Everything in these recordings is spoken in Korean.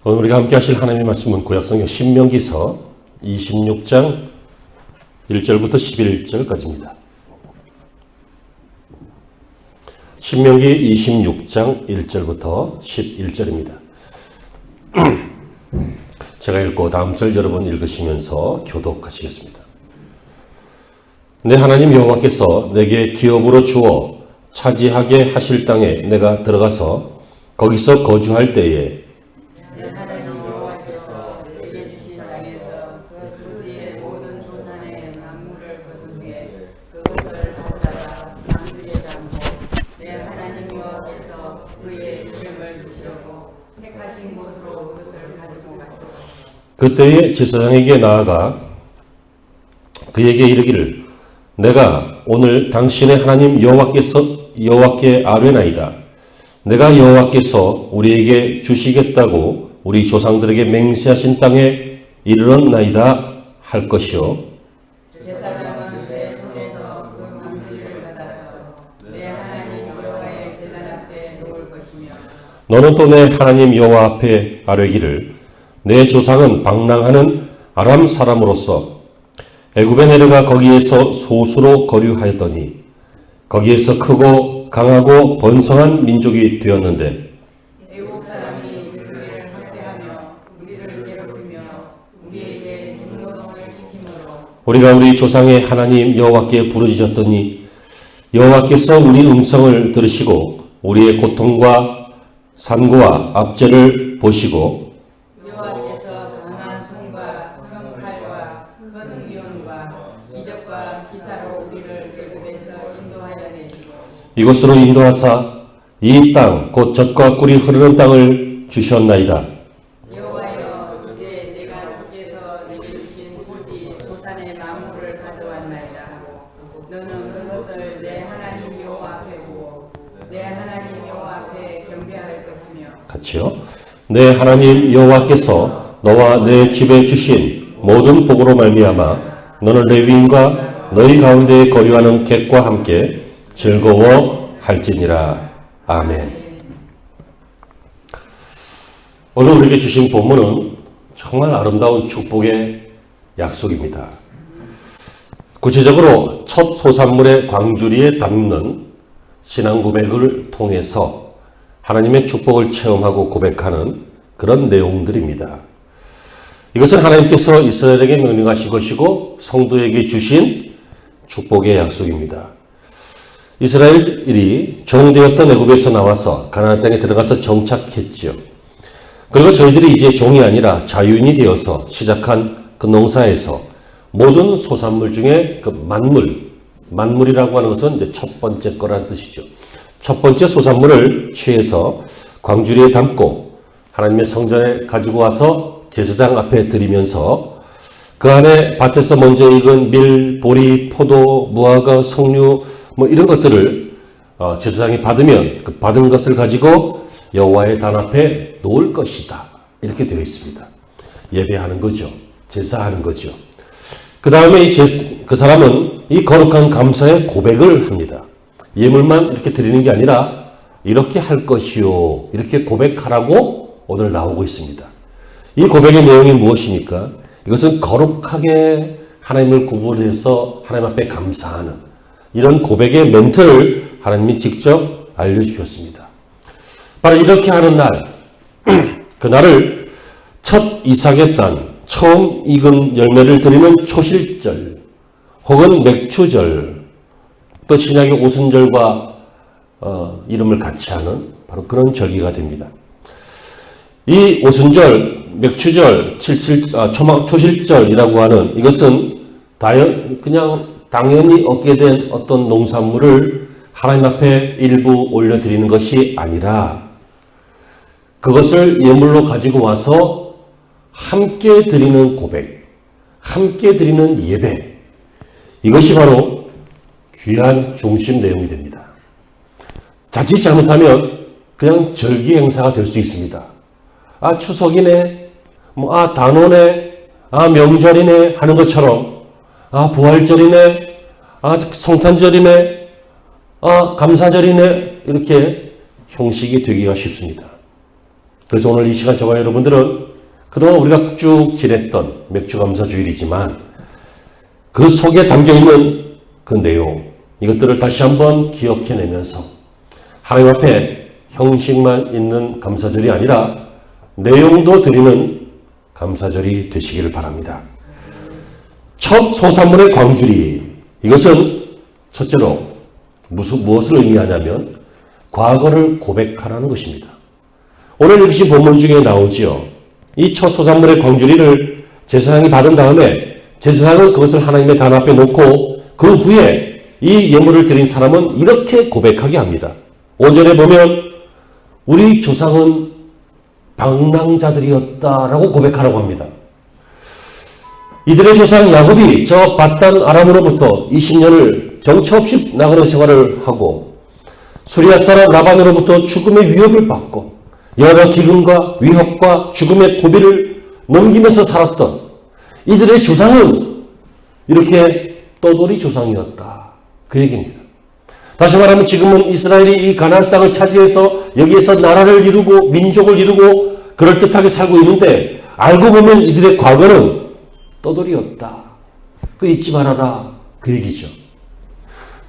오늘 우리가 함께 하실 하나님의 말씀은 구약성경 신명기서 26장 1절부터 11절까지입니다. 신명기 26장 1절부터 11절입니다. 제가 읽고 다음 절 여러분 읽으시면서 교독하시겠습니다. 내 하나님 여호와께서 내게 기업으로 주어 차지하게 하실 땅에 내가 들어가서 거기서 거주할 때에 내 하나님 여호와께서 내게 주신 땅에서 그 부지의 모든 소산의 만물을 거둔 후에 그것을 가져다가 방주에 담고 내 하나님 여호와께서 그의 이름을 두시려고 택하신 곳으로 그것을 가지고 갔다. 그때에 제사장에게 나아가 그에게 이르기를 내가 오늘 당신의 하나님 여호와께 아뢰나이다. 내가 여호와께서 우리에게 주시겠다고 우리 조상들에게 맹세하신 땅에 이르렀나이다 할 것이요. 제사장은 내 손에서 그 방주를 받아서 내 하나님 여호와의 제단 앞에 놓을 것이며 너는 또 내 하나님 여호와 앞에 아뢰기를 내 조상은 방랑하는 아람 사람으로서 애굽에 내려가 거기에서 소수로 거류하였더니 거기에서 크고 강하고 번성한 민족이 되었는데 애국 사람이 우리를 학대하며 우리를 괴롭히며 우리에게 중노동을 시키므로 우리가 우리 조상의 하나님 여호와께 부르짖었더니 여호와께서 우리 음성을 들으시고 우리의 고통과 산고와 압제를 보시고 여호와께서 강한 손과 펴칼과 큰 위온과 이적과 기사로 우리를 애굽에서 인도하여 내시고 이곳으로 인도하사 이 땅 곧 젖과 꿀이 흐르는 땅을 주셨나이다. 여호와여 이제 내가 주께서 내게 주신 고지 소산의 만물을 가져왔나이다. 너는 그것을 내 하나님 여호와 앞에 두고 내 하나님 여호와 앞에 경배할 것이며 같이요. 내 하나님 여호와께서 너와 내 집에 주신 모든 복으로 말미암아 너는 레위인과 너희 가운데 거류하는 객과 함께 즐거워할지니라. 아멘. 오늘 우리에게 주신 본문은 정말 아름다운 축복의 약속입니다. 구체적으로 첫 소산물의 광주리에 담는 신앙 고백을 통해서 하나님의 축복을 체험하고 고백하는 그런 내용들입니다. 이것은 하나님께서 이스라엘에게 명령하신 것이고 성도에게 주신 축복의 약속입니다. 이스라엘이 종되었던 애굽에서 나와서 가나안 땅에 들어가서 정착했죠. 그리고 저희들이 이제 종이 아니라 자유인이 되어서 시작한 그 농사에서 모든 소산물 중에 그 만물이라고 하는 것은 이제 첫 번째 거라는 뜻이죠. 첫 번째 소산물을 취해서 광주리에 담고 하나님의 성전에 가지고 와서 제사장 앞에 드리면서 그 안에 밭에서 먼저 익은 밀, 보리, 포도, 무화과, 석류 뭐 이런 것들을 제사장이 받으면 그 받은 것을 가지고 여호와의 단 앞에 놓을 것이다. 이렇게 되어 있습니다. 예배하는 거죠. 제사하는 거죠. 그 다음에 그 사람은 이 거룩한 감사의 고백을 합니다. 예물만 이렇게 드리는 게 아니라 이렇게 할 것이요. 이렇게 고백하라고 오늘 나오고 있습니다. 이 고백의 내용이 무엇입니까? 이것은 거룩하게 하나님을 구분해서 하나님 앞에 감사하는 이런 고백의 멘트를 하나님이 직접 알려주셨습니다. 바로 이렇게 하는 날, 그날을 첫 이삭의 땅, 처음 익은 열매를 드리는 초실절, 혹은 맥추절, 또 신약의 오순절과 이름을 같이 하는 바로 그런 절기가 됩니다. 이 오순절, 맥추절, 초실절이라고 하는 이것은 그냥 당연히 얻게 된 어떤 농산물을 하나님 앞에 일부 올려드리는 것이 아니라 그것을 예물로 가지고 와서 함께 드리는 고백, 함께 드리는 예배, 이것이 바로 귀한 중심 내용이 됩니다. 자칫 잘못하면 그냥 절기 행사가 될 수 있습니다. 아, 추석이네, 단오네, 명절이네 하는 것처럼 부활절이네, 성탄절이네, 감사절이네, 이렇게 형식이 되기가 쉽습니다. 그래서 오늘 이 시간 저와 여러분들은 그동안 우리가 쭉 지냈던 맥주감사주일이지만 그 속에 담겨있는 그 내용, 이것들을 다시 한번 기억해내면서 하나님 앞에 형식만 있는 감사절이 아니라 내용도 드리는 감사절이 되시기를 바랍니다. 첫 소산물의 광주리, 이것은 첫째로 무엇을 의미하냐면 과거를 고백하라는 것입니다. 오늘 읽으신 본문 중에 나오지요. 이 첫 소산물의 광주리를 제사장이 받은 다음에 제사장은 그것을 하나님의 단 앞에 놓고 그 후에 이 예물을 드린 사람은 이렇게 고백하게 합니다. 5절에 보면 우리 조상은 방랑자들이었다라고 고백하라고 합니다. 이들의 조상 야곱이 저 밧단 아람으로부터 20년을 정처 없이 나가는 생활을 하고 수리아 사람 라반으로부터 죽음의 위협을 받고 여러 기근과 위협과 죽음의 고비를 넘기면서 살았던 이들의 조상은 이렇게 떠돌이 조상이었다. 그 얘기입니다. 다시 말하면 지금은 이스라엘이 이 가나안 땅을 차지해서 여기에서 나라를 이루고 민족을 이루고 그럴듯하게 살고 있는데 알고 보면 이들의 과거는 떠돌이였다. 그 잊지 말아라. 그 얘기죠.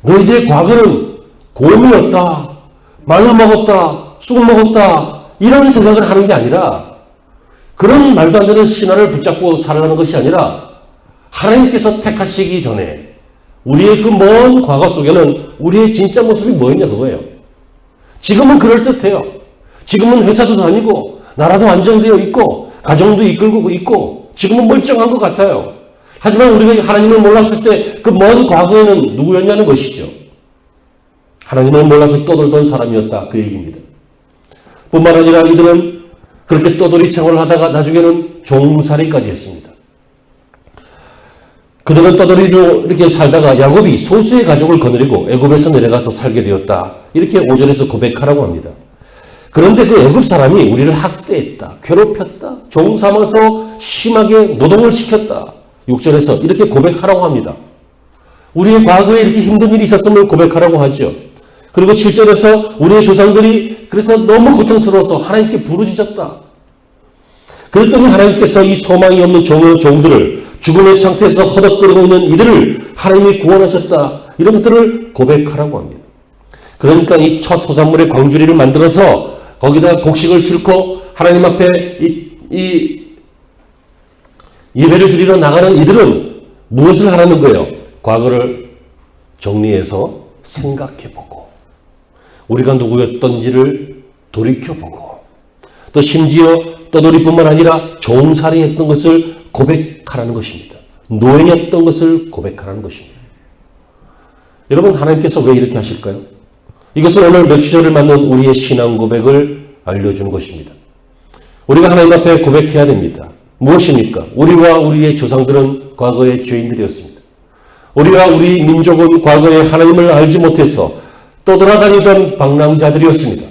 너희들의 과거는 곰이었다. 마늘 먹었다. 쑥 먹었다. 이런 생각을 하는 게 아니라 그런 말도 안 되는 신화를 붙잡고 살아가는 것이 아니라 하나님께서 택하시기 전에 우리의 그 먼 과거 속에는 우리의 진짜 모습이 뭐였냐 그거예요. 지금은 그럴듯해요. 지금은 회사도 다니고 나라도 안정되어 있고 가정도 이끌고 있고 지금은 멀쩡한 것 같아요. 하지만 우리가 하나님을 몰랐을 때 그 먼 과거에는 누구였냐는 것이죠. 하나님을 몰라서 떠돌던 사람이었다. 그 얘기입니다. 뿐만 아니라 이들은 그렇게 떠돌이 생활을 하다가 나중에는 종살이까지 했습니다. 그들은 떠돌이로 이렇게 살다가 야곱이 소수의 가족을 거느리고 애굽에서 내려가서 살게 되었다. 이렇게 5절에서 고백하라고 합니다. 그런데 그 애굽 사람이 우리를 학대했다. 괴롭혔다. 종 삼아서 심하게 노동을 시켰다. 6절에서 이렇게 고백하라고 합니다. 우리의 과거에 이렇게 힘든 일이 있었음을 고백하라고 하죠. 그리고 7절에서 우리의 조상들이 그래서 너무 고통스러워서 하나님께 부르짖었다. 그랬더니 하나님께서 이 소망이 없는 종들을 죽음의 상태에서 허덕거리고 있는 이들을 하나님이 구원하셨다. 이런 것들을 고백하라고 합니다. 그러니까 이 첫 소산물의 광주리를 만들어서 거기다 곡식을 싣고 하나님 앞에 이 예배를 드리러 나가는 이들은 무엇을 하라는 거예요? 과거를 정리해서 생각해보고 우리가 누구였던지를 돌이켜보고 또 심지어 떠돌이뿐만 아니라 종살이했던 것을 고백하라는 것입니다. 노예였던 것을 고백하라는 것입니다. 여러분 하나님께서 왜 이렇게 하실까요? 이것은 오늘 맥주절을 맞는 우리의 신앙 고백을 알려주는 것입니다. 우리가 하나님 앞에 고백해야 됩니다. 무엇입니까? 우리와 우리의 조상들은 과거의 죄인들이었습니다. 우리와 우리 민족은 과거에 하나님을 알지 못해서 떠돌아다니던 방랑자들이었습니다.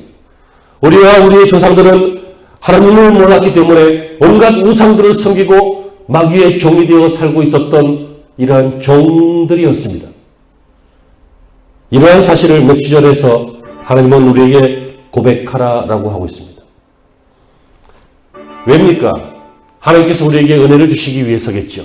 우리와 우리의 조상들은 하나님을 몰랐기 때문에 온갖 우상들을 섬기고 마귀의 종이 되어 살고 있었던 이러한 종들이었습니다. 이러한 사실을 맥주절에서 하나님은 우리에게 고백하라라고 하고 있습니다. 왜입니까? 하나님께서 우리에게 은혜를 주시기 위해서겠죠.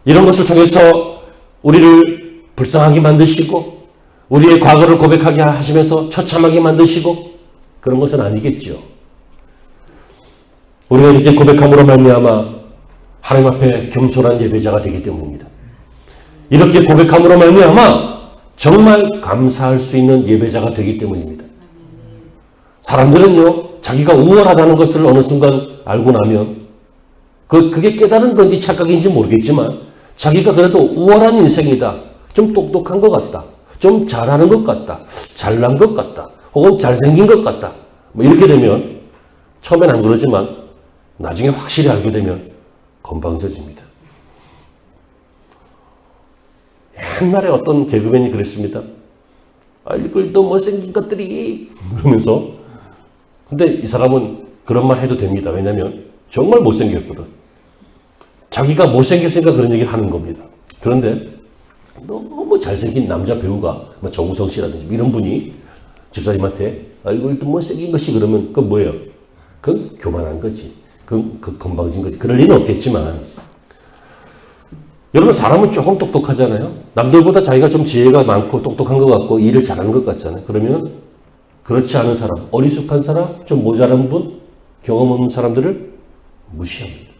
이런 것을 통해서 우리를 불쌍하게 만드시고 우리의 과거를 고백하게 하시면서 처참하게 만드시고 그런 것은 아니겠죠. 우리가 이렇게 고백함으로 말미암아 하나님 앞에 겸손한 예배자가 되기 때문입니다. 이렇게 고백함으로 말미암아 정말 감사할 수 있는 예배자가 되기 때문입니다. 사람들은요, 자기가 우월하다는 것을 어느 순간 알고 나면 그게 깨달은 건지 착각인지 모르겠지만 자기가 그래도 우월한 인생이다. 좀 똑똑한 것 같다. 좀 잘하는 것 같다. 잘난 것 같다. 혹은 잘생긴 것 같다. 뭐 이렇게 되면 처음엔 안 그러지만 나중에 확실히 알게 되면 건방져집니다. 옛날에 어떤 개그맨이 그랬습니다. 얼굴도 못생긴 것들이 그러면서 근데 이 사람은 그런 말 해도 됩니다. 왜냐하면 정말 못생겼거든. 자기가 못생겼으니까 그런 얘기를 하는 겁니다. 그런데 너무 잘생긴 남자 배우가 정우성 씨라든지 이런 분이 집사님한테 얼굴도 못생긴 것이 그러면 그건 뭐예요? 그건 교만한 거지. 그 건방진 거지. 그럴 리는 없겠지만 여러분 사람은 조금 똑똑하잖아요. 남들보다 자기가 좀 지혜가 많고 똑똑한 것 같고 일을 잘하는 것 같잖아요. 그러면 그렇지 않은 사람, 어리숙한 사람, 좀 모자란 분, 경험 없는 사람들을 무시합니다.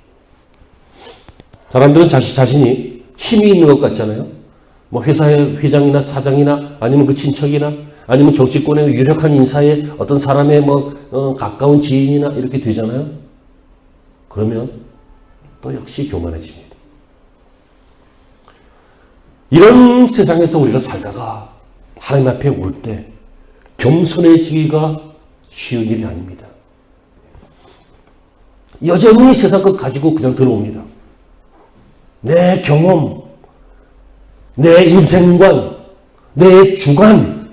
사람들은 자신이 힘이 있는 것 같잖아요. 뭐 회사의 회장이나 사장이나 아니면 그 친척이나 아니면 정치권의 유력한 인사의 어떤 사람의 가까운 지인이나 이렇게 되잖아요. 그러면 또 역시 교만해집니다. 이런 세상에서 우리가 살다가 하나님 앞에 올 때 겸손해지기가 쉬운 일이 아닙니다. 여전히 세상 것 가지고 그냥 들어옵니다. 내 경험, 내 인생관, 내 주관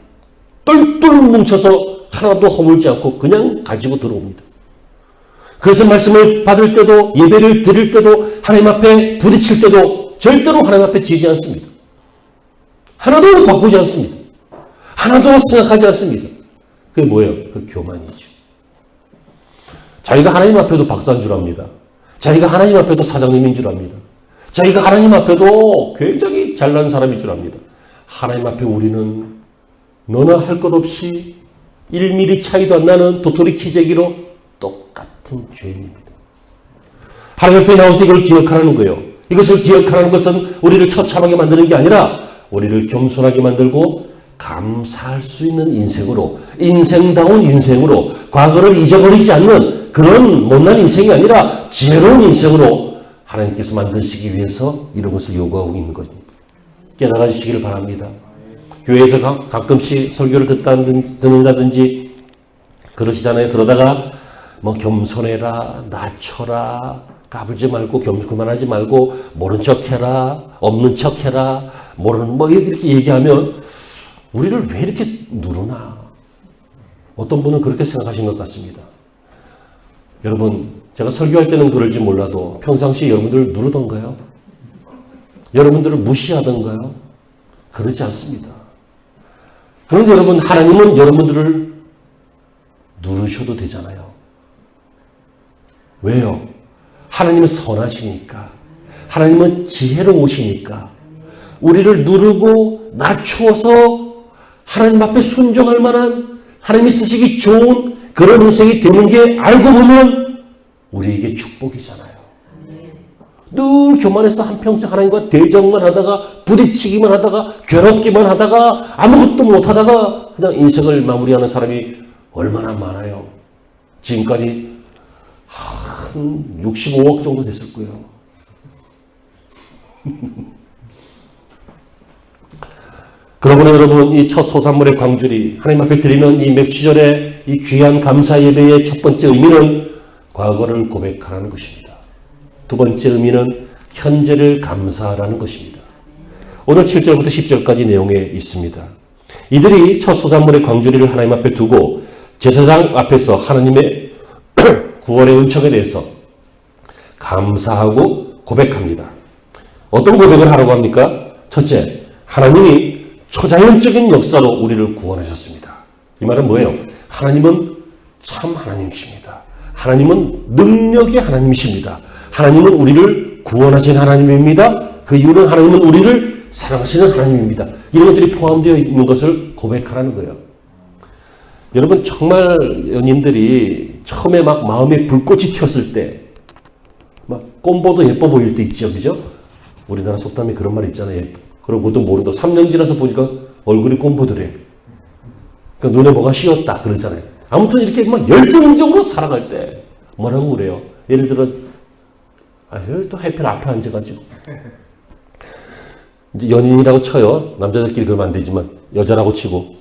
똘똘 뭉쳐서 하나도 허물지 않고 그냥 가지고 들어옵니다. 그래서 말씀을 받을 때도 예배를 드릴 때도 하나님 앞에 부딪힐 때도 절대로 하나님 앞에 지지 않습니다. 하나도 바꾸지 않습니다. 하나도 생각하지 않습니다. 그게 뭐예요? 그 교만이죠. 자기가 하나님 앞에도 박사인 줄 압니다. 자기가 하나님 앞에도 사장님인 줄 압니다. 자기가 하나님 앞에도 굉장히 잘난 사람인 줄 압니다. 하나님 앞에 우리는 너나 할 것 없이 1mm 차이도 안 나는 도토리 키재기로 똑같은 죄인입니다. 하나님 앞에 나올 때 이걸 기억하라는 거예요. 이것을 기억하라는 것은 우리를 처참하게 만드는 게 아니라 우리를 겸손하게 만들고 감사할 수 있는 인생으로, 인생다운 인생으로, 과거를 잊어버리지 않는 그런 못난 인생이 아니라 지혜로운 인생으로 하나님께서 만드시기 위해서 이런 것을 요구하고 있는 것입니다. 깨달아 주시기를 바랍니다. 교회에서 가끔씩 설교를 듣는다든지 그러시잖아요. 그러다가 겸손해라, 낮춰라, 까불지 말고 그만하지 말고 모른 척해라, 없는 척해라, 모르는 이렇게 얘기하면 우리를 왜 이렇게 누르나? 어떤 분은 그렇게 생각하신 것 같습니다. 여러분, 제가 설교할 때는 그럴지 몰라도 평상시에 여러분들을 누르던가요? 여러분들을 무시하던가요? 그러지 않습니다. 그런데 여러분, 하나님은 여러분들을 누르셔도 되잖아요. 왜요? 하나님은 선하시니까. 하나님은 지혜로우시니까. 우리를 누르고 낮추어서 하나님 앞에 순종할 만한, 하나님이 쓰시기 좋은 그런 인생이 되는 게 알고 보면 우리에게 축복이잖아요. 늘 교만해서 한평생 하나님과 대적만 하다가 부딪히기만 하다가 괴롭기만 하다가 아무것도 못하다가 그냥 인생을 마무리하는 사람이 얼마나 많아요. 지금까지 한 65억 정도 됐을 거예요. 그러므로 여러분, 이 첫 소산물의 광주리, 하나님 앞에 드리는 이 맥주절의 이 귀한 감사 예배의 첫 번째 의미는 과거를 고백하라는 것입니다. 두 번째 의미는 현재를 감사하라는 것입니다. 오늘 7절부터 10절까지 내용에 있습니다. 이들이 첫 소산물의 광주리를 하나님 앞에 두고 제사장 앞에서 하나님의 구원의 은총에 대해서 감사하고 고백합니다. 어떤 고백을 하라고 합니까? 첫째, 하나님이 초자연적인 역사로 우리를 구원하셨습니다. 이 말은 뭐예요? 하나님은 참 하나님이십니다. 하나님은 능력의 하나님이십니다. 하나님은 우리를 구원하신 하나님입니다. 그 이유는 하나님은 우리를 사랑하시는 하나님입니다. 이런 것들이 포함되어 있는 것을 고백하라는 거예요. 여러분, 정말 연인들이 처음에 막 마음에 불꽃이 튀었을 때 막 꼼보도 예뻐 보일 때 있죠. 그죠? 우리나라 속담에 그런 말 있잖아요. 그러고도 모른다. 3년 지나서 보니까 얼굴이 꼼보더래. 그러니까 눈에 뭐가 씌었다. 그러잖아요. 아무튼 이렇게 막 열정적으로 살아갈 때 뭐라고 그래요? 예를 들어, 또 하필 앞에 앉아가지고. 이제 연인이라고 쳐요. 남자들끼리 그러면 안 되지만, 여자라고 치고.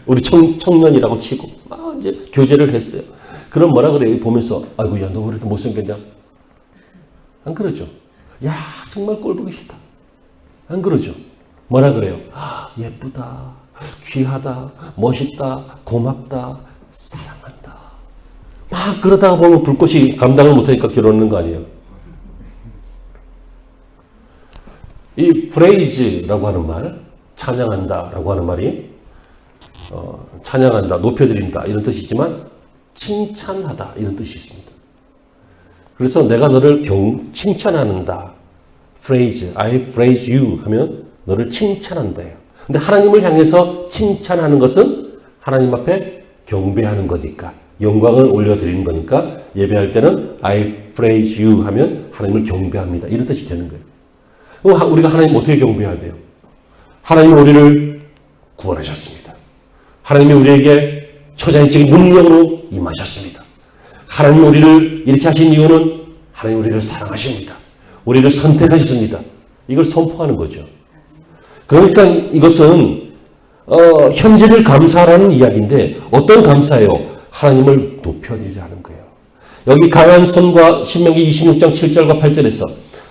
우리 청년이라고 치고. 막 이제 교제를 했어요. 그럼 뭐라 그래요? 보면서, 아이고, 야, 너 왜 이렇게 못생겼냐? 안 그러죠? 야, 정말 꼴보기 싫다. 안 그러죠? 뭐라 그래요? 예쁘다, 귀하다, 멋있다, 고맙다, 사랑한다. 막 그러다가 보면 불꽃이 감당을 못하니까 결혼하는 거 아니에요? 이 프레이즈라고 하는 말, 찬양한다라고 하는 말이 찬양한다, 높여드린다 이런 뜻이지만 칭찬하다 이런 뜻이 있습니다. 그래서 내가 너를 칭찬한다. phrase, I praise you 하면 너를 칭찬한다예요. 근데 하나님을 향해서 칭찬하는 것은 하나님 앞에 경배하는 거니까 영광을 올려드리는 거니까 예배할 때는 I praise you 하면 하나님을 경배합니다. 이런 뜻이 되는 거예요. 그럼 우리가 하나님 어떻게 경배해야 돼요? 하나님 우리를 구원하셨습니다. 하나님이 우리에게 초자연적인 능력으로 임하셨습니다. 하나님 우리를 이렇게 하신 이유는 하나님 우리를 사랑하십니다. 우리를 선택하셨습니다. 이걸 선포하는 거죠. 그러니까 이것은 현재를 감사하라는 이야기인데 어떤 감사예요? 하나님을 높여드리라는 거예요. 여기 강한 손과 신명기 26장 7절과 8절에서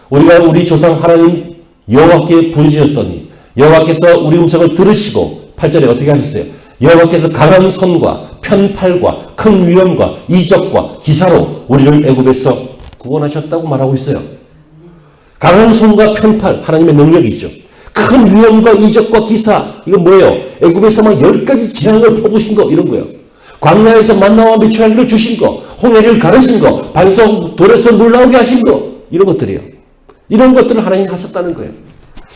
우리가 우리 조상 하나님 여호와께 부르짖었더니 여호와께서 우리 음성을 들으시고 8절에 어떻게 하셨어요? 여호와께서 강한 손과 편팔과 큰 위엄과 이적과 기사로 우리를 애굽에서 구원하셨다고 말하고 있어요. 강한 손과 편팔 하나님의 능력이죠. 큰 위엄과 이적과 기사 이건 뭐예요? 애굽에서 막 10가지 재앙을 퍼부신 거 이런 거예요. 광야에서 만나와 메추라기를 주신 거, 홍해를 가르신 거, 반석 돌에서 물 나오게 하신 거 이런 것들이에요. 이런 것들을 하나님이 하셨다는 거예요.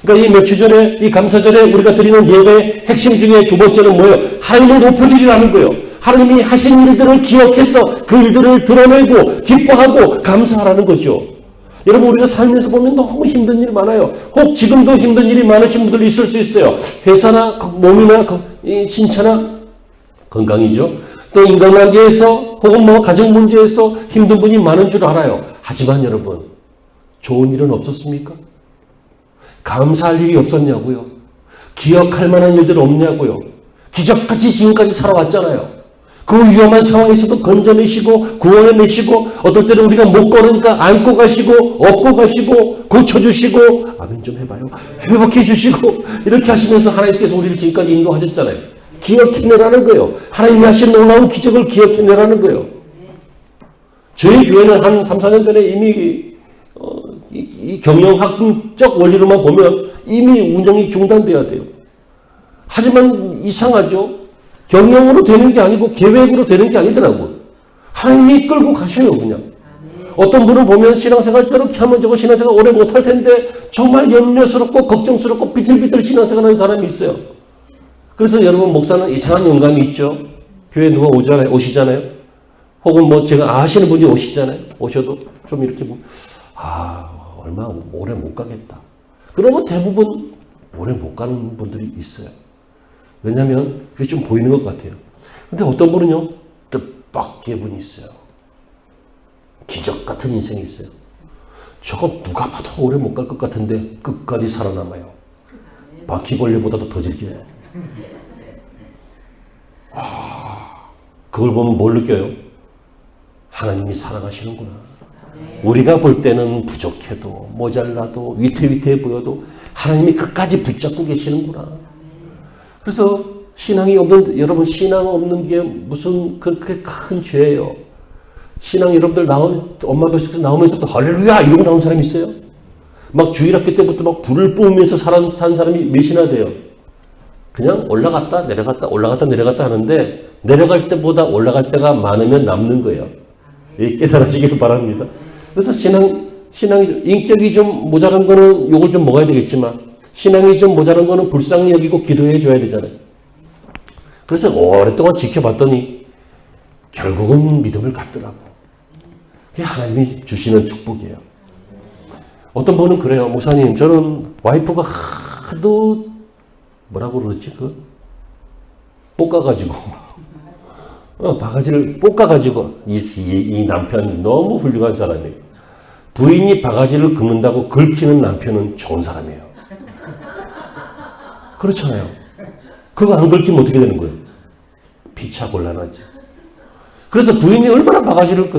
그러니까 이 며칠 전에 이 감사절에 우리가 드리는 예배의 핵심 중에 두 번째는 뭐예요? 하나님을 높여드리라는 거예요. 하나님이 하신 일들을 기억해서 그 일들을 드러내고 기뻐하고 감사하라는 거죠. 여러분 우리가 살면서 보면 너무 힘든 일이 많아요. 혹 지금도 힘든 일이 많으신 분들이 있을 수 있어요. 회사나 몸이나 신체나 건강이죠. 또 인간관계에서 혹은 뭐 가정 문제에서 힘든 분이 많은 줄 알아요. 하지만 여러분 좋은 일은 없었습니까? 감사할 일이 없었냐고요? 기억할 만한 일들 없냐고요? 기적같이 지금까지 살아왔잖아요. 그 위험한 상황에서도 건져내시고 구원해내시고 어떨 때는 우리가 못 걸으니까 안고 가시고 업고 가시고 고쳐주시고 아멘 좀 해봐요. 회복해 주시고 이렇게 하시면서 하나님께서 우리를 지금까지 인도하셨잖아요. 기억해내라는 거예요. 하나님이 하신 놀라운 기적을 기억해내라는 거예요. 저희 교회는 한 3, 4년 전에 이미 이 경영학적 원리로만 보면 이미 운영이 중단돼야 돼요. 하지만 이상하죠. 경영으로 되는 게 아니고 계획으로 되는 게 아니더라고요. 하나님이 끌고 가셔요 그냥. 어떤 분은 보면 신앙생활 저렇게 하면 저거 신앙생활 오래 못할 텐데 정말 염려스럽고 걱정스럽고 비틀비틀 신앙생활하는 사람이 있어요. 그래서 여러분 목사는 이상한 영감이 있죠. 교회 누가 오시잖아요. 혹은 뭐 제가 아시는 분이 오시잖아요. 오셔도 좀 이렇게 얼마 오래 못 가겠다. 그러면 대부분 오래 못 가는 분들이 있어요. 왜냐하면 그게 좀 보이는 것 같아요. 근데 어떤 분은요, 뜻밖의 분이 있어요. 기적 같은 인생이 있어요. 저거 누가 봐도 오래 못 갈 것 같은데 끝까지 살아남아요. 바퀴벌레보다도 더 질겨요. 그걸 보면 뭘 느껴요? 하나님이 사랑하시는구나. 우리가 볼 때는 부족해도 모자라도 위태위태해 보여도 하나님이 끝까지 붙잡고 계시는구나. 그래서 신앙이 없는 여러분 신앙 없는 게 무슨 그렇게 큰 죄예요. 신앙 여러분들 엄마 뱃속에서 나오면서도 할렐루야 이러고 나온 사람이 있어요? 막 주일학교 때부터 막 불을 뿜으면서 산 사람이 몇이나 돼요. 그냥 올라갔다 내려갔다 올라갔다 내려갔다 하는데 내려갈 때보다 올라갈 때가 많으면 남는 거예요. 깨달아지기를 바랍니다. 그래서 신앙이 인격이 좀 모자란 거는 요걸 좀 먹어야 되겠지만 신앙이 좀 모자란 거는 불쌍히 여기고 기도해 줘야 되잖아요. 그래서 오랫동안 지켜봤더니 결국은 믿음을 갖더라고. 그게 하나님이 주시는 축복이에요. 어떤 분은 그래요. 목사님 저는 와이프가 하도 뭐라고 그러지? 볶아가지고 바가지를 볶아가지고 이 남편 너무 훌륭한 사람이에요. 부인이 바가지를 긁는다고 긁히는 남편은 좋은 사람이에요. 그렇잖아요. 그거 안 긁히면 어떻게 되는 거예요? 피차 곤란하지. 그래서 부인이 얼마나 바가지를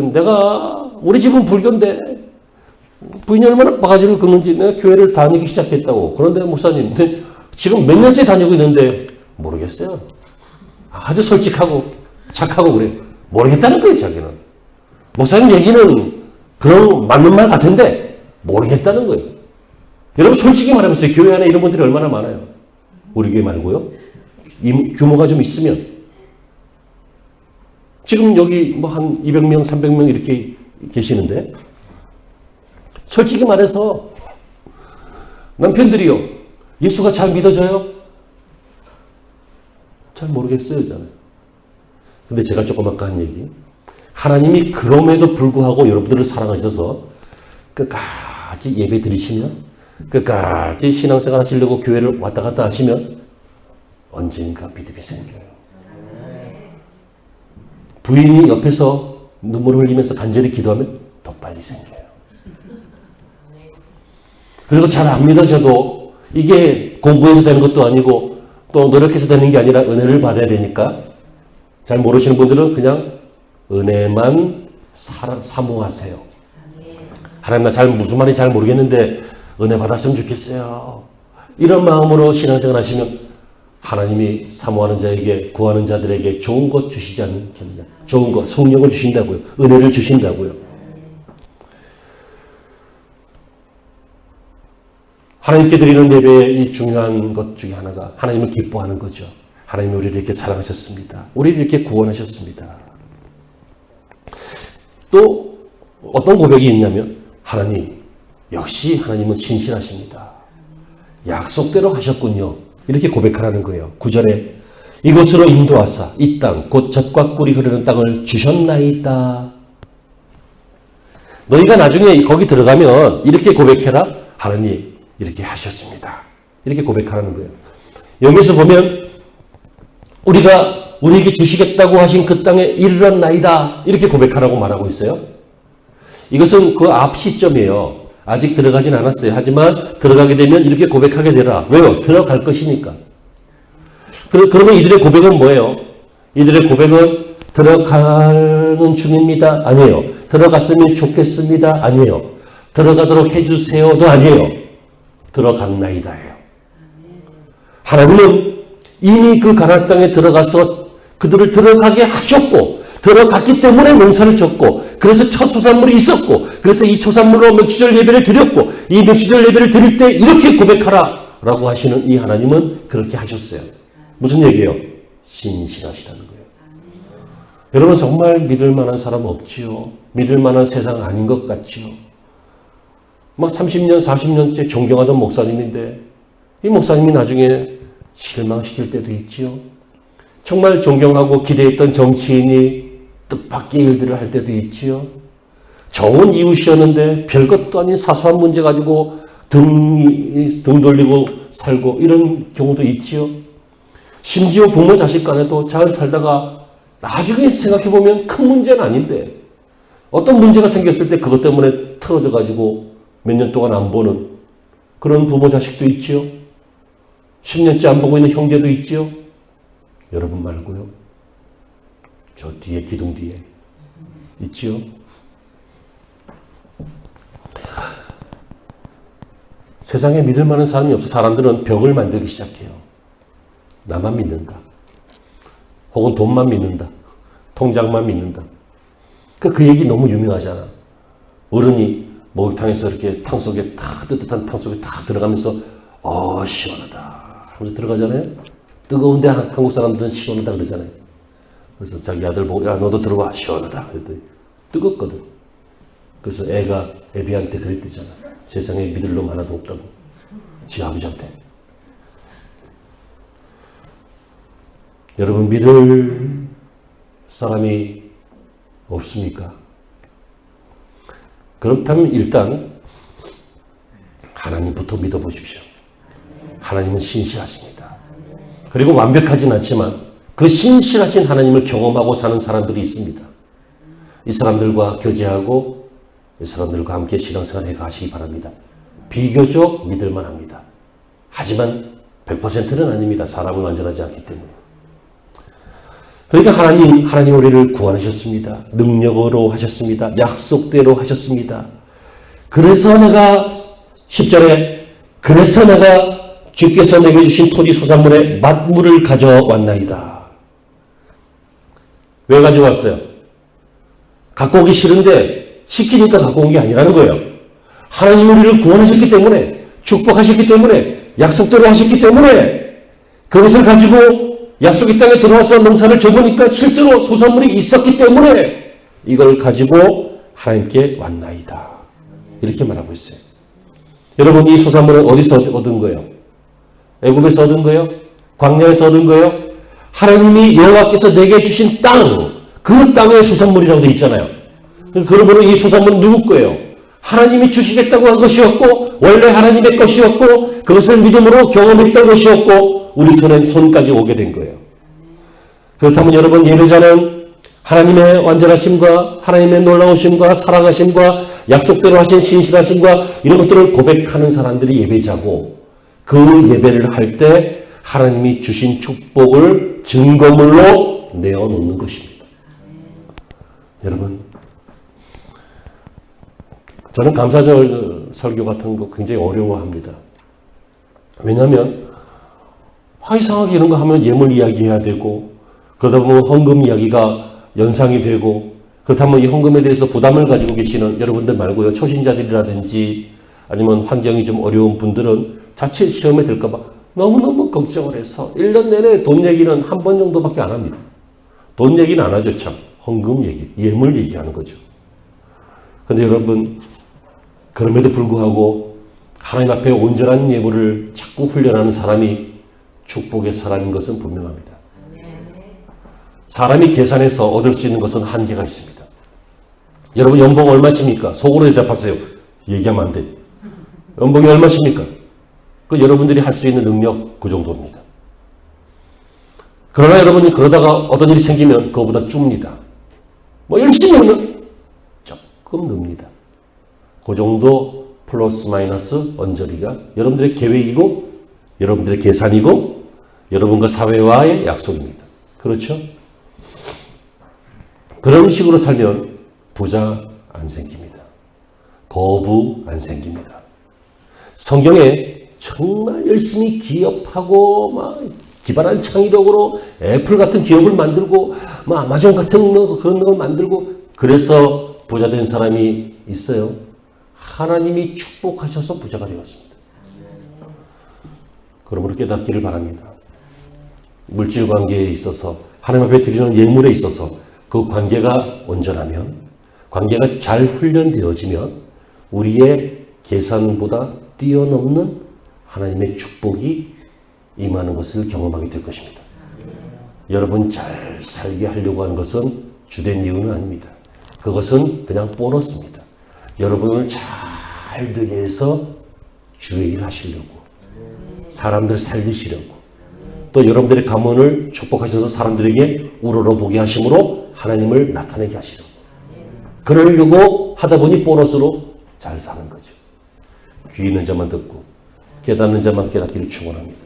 우리 집은 불교인데 부인이 얼마나 바가지를 긁는지 내가 교회를 다니기 시작했다고. 그런데 목사님 지금 몇 년째 다니고 있는데 모르겠어요. 아주 솔직하고 착하고 그래요. 모르겠다는 거예요, 자기는. 목사님 얘기는 그런 맞는 말 같은데 모르겠다는 거예요. 여러분 솔직히 말해보세요. 교회 안에 이런 분들이 얼마나 많아요. 우리 교회 말고요. 규모가 좀 있으면 지금 여기 뭐 한 200명, 300명 이렇게 계시는데, 솔직히 말해서 남편들이요, 예수가 잘 믿어져요? 잘 모르겠어요, 저는. 근데 제가 조금 아까 한 얘기, 하나님이 그럼에도 불구하고 여러분들을 사랑하셔서 끝까지 예배 드리시면, 끝까지 신앙생활 하시려고 교회를 왔다 갔다 하시면 언젠가 믿음이 생겨요. 부인이 옆에서 눈물 흘리면서 간절히 기도하면 더 빨리 생겨요. 그리고 잘 안 믿어져도 이게 공부해서 되는 것도 아니고 또 노력해서 되는 게 아니라 은혜를 받아야 되니까, 잘 모르시는 분들은 그냥 은혜만 사모하세요. 하나님, 나 무슨 말인지 잘 모르겠는데 은혜 받았으면 좋겠어요. 이런 마음으로 신앙생활 하시면 하나님이 사모하는 자에게, 구하는 자들에게 좋은 것 주시지 않겠느냐. 좋은 것, 성령을 주신다고요. 은혜를 주신다고요. 하나님께 드리는 예배의 중요한 것 중에 하나가 하나님을 기뻐하는 거죠. 하나님이 우리를 이렇게 사랑하셨습니다. 우리를 이렇게 구원하셨습니다. 또 어떤 고백이 있냐면, 하나님, 역시 하나님은 신실하십니다. 약속대로 하셨군요. 이렇게 고백하라는 거예요. 9절에 이곳으로 인도하사 이 땅 곧 젖과 꿀이 흐르는 땅을 주셨나이다. 너희가 나중에 거기 들어가면 이렇게 고백해라. 하나님 이렇게 하셨습니다. 이렇게 고백하라는 거예요. 여기서 보면 우리에게 주시겠다고 하신 그 땅에 이르렀나이다. 이렇게 고백하라고 말하고 있어요. 이것은 그 앞 시점이에요. 아직 들어가진 않았어요. 하지만 들어가게 되면 이렇게 고백하게 되라. 왜요? 들어갈 것이니까. 그러면 이들의 고백은 뭐예요? 이들의 고백은 들어가는 중입니다. 아니에요. 들어갔으면 좋겠습니다. 아니에요. 들어가도록 해주세요도 아니에요. 들어갔나이다예요. 하나님은 이미 그 가나안 땅에 들어가서 그들을 들어가게 하셨고, 들어갔기 때문에 농사를 졌고, 그래서 첫 소산물이 있었고, 그래서 이 초산물로 맹추절 예배를 드렸고, 이 맹추절 예배를 드릴 때 이렇게 고백하라 라고 하시는 이 하나님은 그렇게 하셨어요. 무슨 얘기예요? 신실하시다는 거예요. 여러분, 정말 믿을 만한 사람 없지요? 믿을 만한 세상 아닌 것 같지요? 막 30년, 40년째 존경하던 목사님인데 이 목사님이 나중에 실망시킬 때도 있지요? 정말 존경하고 기대했던 정치인이 뜻밖의 일들을 할 때도 있지요? 좋은 이웃이었는데 별것도 아닌 사소한 문제 가지고 등 돌리고 살고 이런 경우도 있지요? 심지어 부모 자식 간에도 잘 살다가 나중에 생각해보면 큰 문제는 아닌데 어떤 문제가 생겼을 때 그것 때문에 틀어져 가지고 몇 년 동안 안 보는 그런 부모 자식도 있지요? 10년째 안 보고 있는 형제도 있지요? 여러분 말고요. 저 뒤에, 기둥 뒤에 있지요? 세상에 믿을 만한 사람이 없어. 사람들은 벽을 만들기 시작해요. 나만 믿는다. 혹은 돈만 믿는다. 통장만 믿는다. 그 얘기 너무 유명하잖아. 어른이 목욕탕에서 이렇게 탕 속에 뜨뜻한 탕 속에 탁 들어가면서 시원하다 하면서 들어가잖아요. 뜨거운데 한국 사람들은 시원하다 그러잖아요. 그래서 자기 아들 보고 야 너도 들어와 시원하다 그랬더니 뜨겁거든. 그래서 애가 애비한테 그랬대잖아. 세상에 믿을 놈 하나도 없다고. 지 아버지한테. 여러분 믿을 사람이 없습니까? 그렇다면 일단 하나님부터 믿어보십시오. 하나님은 신실하십니다. 그리고 완벽하진 않지만 그 신실하신 하나님을 경험하고 사는 사람들이 있습니다. 이 사람들과 교제하고 이 사람들과 함께 신앙생활 해가시기 바랍니다. 비교적 믿을만 합니다. 하지만 100%는 아닙니다. 사람은 완전하지 않기 때문에. 그러니까 하나님 우리를 구원하셨습니다. 능력으로 하셨습니다. 약속대로 하셨습니다. 그래서 내가 10절에 그래서 내가 주께서 내게 주신 토지 소산물에 맛물을 가져왔나이다. 왜 가져왔어요? 갖고 오기 싫은데 시키니까 갖고 온 게 아니라는 거예요. 하나님 우리를 구원하셨기 때문에, 축복하셨기 때문에, 약속대로 하셨기 때문에 그것을 가지고 약속의 땅에 들어와서 농사를 져보니까 실제로 소산물이 있었기 때문에 이걸 가지고 하나님께 왔나이다. 이렇게 말하고 있어요. 여러분, 이 소산물은 어디서 얻은 거예요? 애굽에서 얻은 거예요? 광야에서 얻은 거예요? 하나님이 여호와께서 내게 주신 땅, 그 땅의 소산물이라고 되어 있잖아요. 그러므로 이 소산물은 누구 거예요? 하나님이 주시겠다고 한 것이었고, 원래 하나님의 것이었고, 그것을 믿음으로 경험했던 것이었고, 우리 손까지 오게 된 거예요. 그렇다면 여러분, 예배자는 하나님의 완전하심과 하나님의 놀라우심과 사랑하심과 약속대로 하신 신실하심과 이런 것들을 고백하는 사람들이 예배자고, 그 예배를 할 때 하나님이 주신 축복을 증거물로 내어놓는 것입니다. 여러분, 저는 감사절 설교 같은 거 굉장히 어려워합니다. 왜냐하면 이상하게 이런 거 하면 예물 이야기해야 되고, 그러다 보면 헌금 이야기가 연상이 되고, 그렇다면 이 헌금에 대해서 부담을 가지고 계시는 여러분들 말고요, 초신자들이라든지 아니면 환경이 좀 어려운 분들은 자칫 시험에 들까 봐 너무너무 걱정을 해서 1년 내내 돈 얘기는 한 번 정도밖에 안 합니다. 돈 얘기는 안 하죠, 참. 헌금 얘기, 예물 얘기하는 거죠. 근데 여러분, 그럼에도 불구하고 하나님 앞에 온전한 예물을 자꾸 훈련하는 사람이 축복의 사람인 것은 분명합니다. 사람이 계산해서 얻을 수 있는 것은 한계가 있습니다. 여러분, 연봉 얼마십니까? 속으로 대답하세요. 얘기하면 안 돼. 연봉이 얼마십니까? 그 여러분들이 할 수 있는 능력 그 정도입니다. 그러나 여러분이 그러다가 어떤 일이 생기면 그거보다 줍니다. 뭐 열심히 하면 조금 늡니다. 그 정도 플러스 마이너스 언저리가 여러분들의 계획이고 여러분들의 계산이고 여러분과 사회와의 약속입니다. 그렇죠? 그런 식으로 살면 부자 안 생깁니다. 거부 안 생깁니다. 성경에 정말 열심히 기업하고 막 기발한 창의력으로 애플 같은 기업을 만들고 뭐 아마존 같은 그런 걸 만들고 그래서 부자 된 사람이 있어요. 하나님이 축복하셔서 부자가 되었습니다. 그러므로 깨닫기를 바랍니다. 물질 관계에 있어서 하나님 앞에 드리는 예물에 있어서 그 관계가 온전하면, 관계가 잘 훈련되어지면 우리의 계산보다 뛰어넘는 하나님의 축복이 임하는 것을 경험하게 될 것입니다. 여러분 잘 살게 하려고 하는 것은 주된 이유는 아닙니다. 그것은 그냥 보너스입니다. 여러분을 잘 되게 해서 주의 일 하시려고, 사람들 살리시려고, 또 여러분들의 가문을 축복하셔서 사람들에게 우러러보게 하심으로 하나님을 나타내게 하시려고, 그러려고 하다 보니 보너스로 잘 사는 거죠. 귀 있는 자만 듣고 깨닫는 자만 깨닫기를 축원합니다.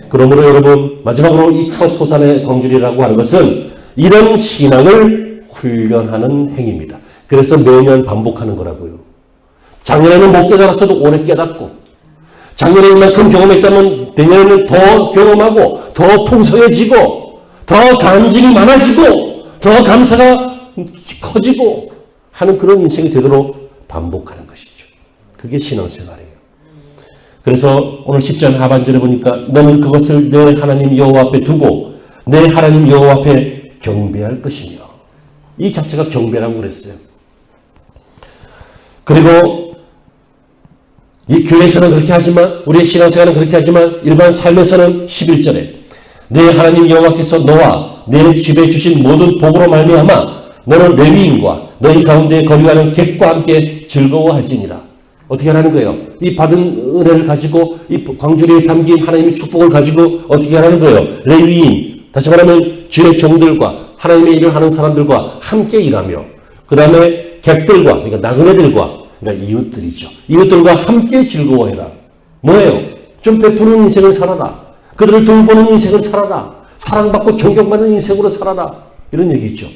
그러므로 여러분, 마지막으로 이 첫 소산의 광주리라고 하는 것은 이런 신앙을 훈련하는 행위입니다. 그래서 매년 반복하는 거라고요. 작년에는 못 깨달았어도 올해 깨닫고, 작년에 이만큼 경험했다면 내년에는 더 경험하고 더 풍성해지고 더 간증이 많아지고 더 감사가 커지고 하는 그런 인생이 되도록 반복하는 것이죠. 그게 신앙생활이에요. 그래서 오늘 10절 하반절에 보니까 너는 그것을 내 하나님 여호와 앞에 두고 내 하나님 여호와 앞에 경배할 것이며, 이 자체가 경배라고 그랬어요. 그리고 이 교회에서는 그렇게 하지만, 우리의 신앙생활은 그렇게 하지만 일반 삶에서는 11절에 내 하나님 여호와께서 너와 내 집에 주신 모든 복으로 말미암아 너는 레위인과 너희 가운데 거류하는 객과 함께 즐거워할지니라. 어떻게 하라는 거예요? 이 받은 은혜를 가지고 이 광주리에 담긴 하나님의 축복을 가지고 어떻게 하라는 거예요? 레위인, 다시 말하면 주의 종들과 하나님의 일을 하는 사람들과 함께 일하며, 그 다음에 객들과, 그러니까 나그네들과, 그러니까 이웃들이죠. 이웃들과 함께 즐거워해라. 뭐예요? 좀 베푸는 인생을 살아라. 그들을 돌보는 인생을 살아라. 사랑받고 존경받는 인생으로 살아라. 이런 얘기죠.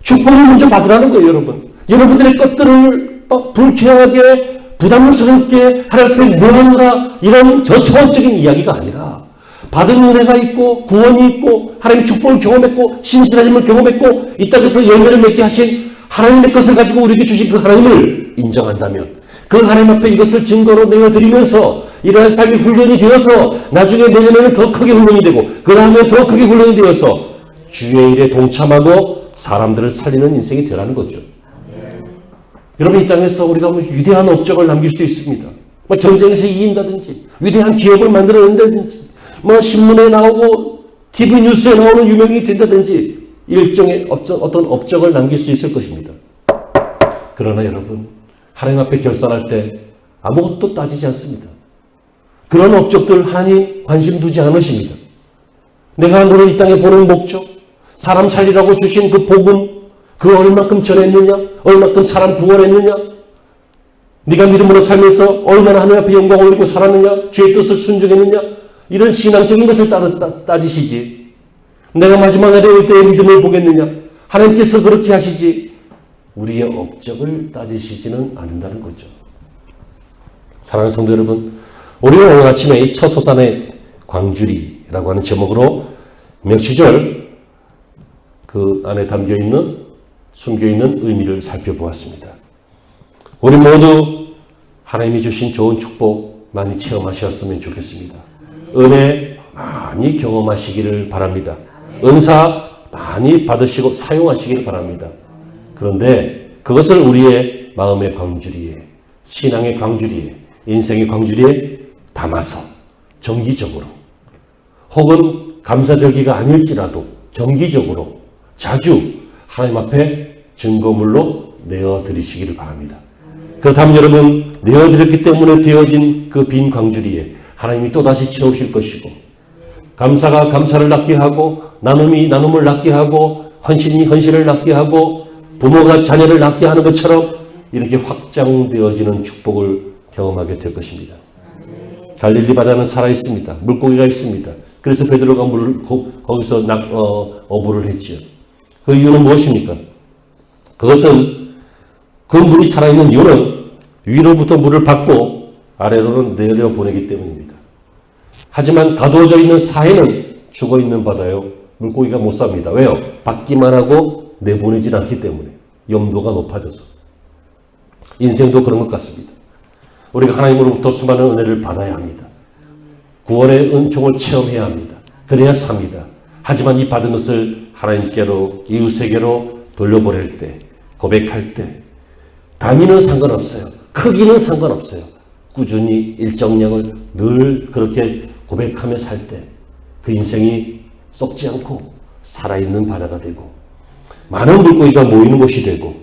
축복을 먼저 받으라는 거예요, 여러분. 여러분들의 것들을 불쾌하게 부담스럽게 하나님 앞에 내놓느라 이런 저차원적인 이야기가 아니라, 받은 은혜가 있고 구원이 있고 하나님의 축복을 경험했고 신실하심을 경험했고 이 땅에서 열매를 맺게 하신 하나님의 것을 가지고 우리에게 주신 그 하나님을 인정한다면, 그 하나님 앞에 이것을 증거로 내어드리면서 이러한 삶이 훈련이 되어서 나중에 내년에는 더 크게 훈련이 되고 그 다음에 더 크게 훈련이 되어서 주의 일에 동참하고 사람들을 살리는 인생이 되라는 거죠. 여러분, 이 땅에서 우리가 뭐 위대한 업적을 남길 수 있습니다. 뭐 전쟁에서 이긴다든지 위대한 기업을 만들어낸다든지 뭐 신문에 나오고 TV 뉴스에 나오는 유명인이 된다든지 일종의 어떤 업적을 남길 수 있을 것입니다. 그러나 여러분, 하나님 앞에 결산할 때 아무것도 따지지 않습니다. 그런 업적들 하나님 관심 두지 않으십니다. 내가 너를 이 땅에 보낸 목적, 사람 살리라고 주신 그 복음, 그 얼만큼 전했느냐, 얼만큼 사람 구원했느냐, 네가 믿음으로 살면서 얼마나 하나님 앞에 영광 올리고 살았느냐, 주의 뜻을 순종했느냐, 이런 신앙적인 것을 따지시지. 내가 마지막 날에 올 때의 믿음을 보겠느냐, 하나님께서 그렇게 하시지 우리의 업적을 따지시지는 않는다는 거죠. 사랑하는 성도 여러분, 우리는 오늘 아침에 이 처소산의 광주리라고 하는 제목으로 명시절 그 안에 담겨있는 숨겨있는 의미를 살펴보았습니다. 우리 모두 하나님이 주신 좋은 축복 많이 체험하셨으면 좋겠습니다. 은혜 많이 경험하시기를 바랍니다. 은사 많이 받으시고 사용하시기를 바랍니다. 그런데 그것을 우리의 마음의 광주리에, 신앙의 광주리에, 인생의 광주리에 담아서 정기적으로 혹은 감사절기가 아닐지라도 정기적으로 자주 하나님 앞에 증거물로 내어드리시기를 바랍니다. 그렇다면 여러분, 내어드렸기 때문에 되어진 그 빈 광주리에 하나님이 또다시 채우실 것이고, 감사가 감사를 낳게 하고, 나눔이 나눔을 낳게 하고, 헌신이 헌신을 낳게 하고, 부모가 자녀를 낳게 하는 것처럼 이렇게 확장되어지는 축복을 경험하게 될 것입니다. 갈릴리 바다는 살아있습니다. 물고기가 있습니다. 그래서 베드로가 거기서 어부를 했지요. 그 이유는 무엇입니까? 그것은 그 물이 살아있는 이유는 위로부터 물을 받고 아래로는 내려보내기 때문입니다. 하지만 가두어져 있는 사해는 죽어있는 바다요. 물고기가 못 삽니다. 왜요? 받기만 하고 내보내질 않기 때문에. 염도가 높아져서. 인생도 그런 것 같습니다. 우리가 하나님으로부터 수많은 은혜를 받아야 합니다. 구원의 은총을 체험해야 합니다. 그래야 삽니다. 하지만 이 받은 것을 하나님께로, 이웃에게로 돌려보낼 때, 고백할 때 단위는 상관없어요. 크기는 상관없어요. 꾸준히 일정량을 늘 그렇게 고백하며 살 때 그 인생이 썩지 않고 살아있는 바다가 되고 많은 물고기가 모이는 곳이 되고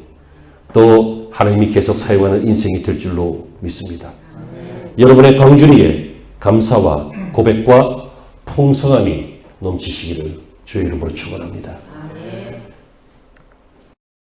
또 하나님이 계속 사용하는 인생이 될 줄로 믿습니다. 여러분의 광주리에 감사와 고백과 풍성함이 넘치시기를 주의 이름으로 축원합니다.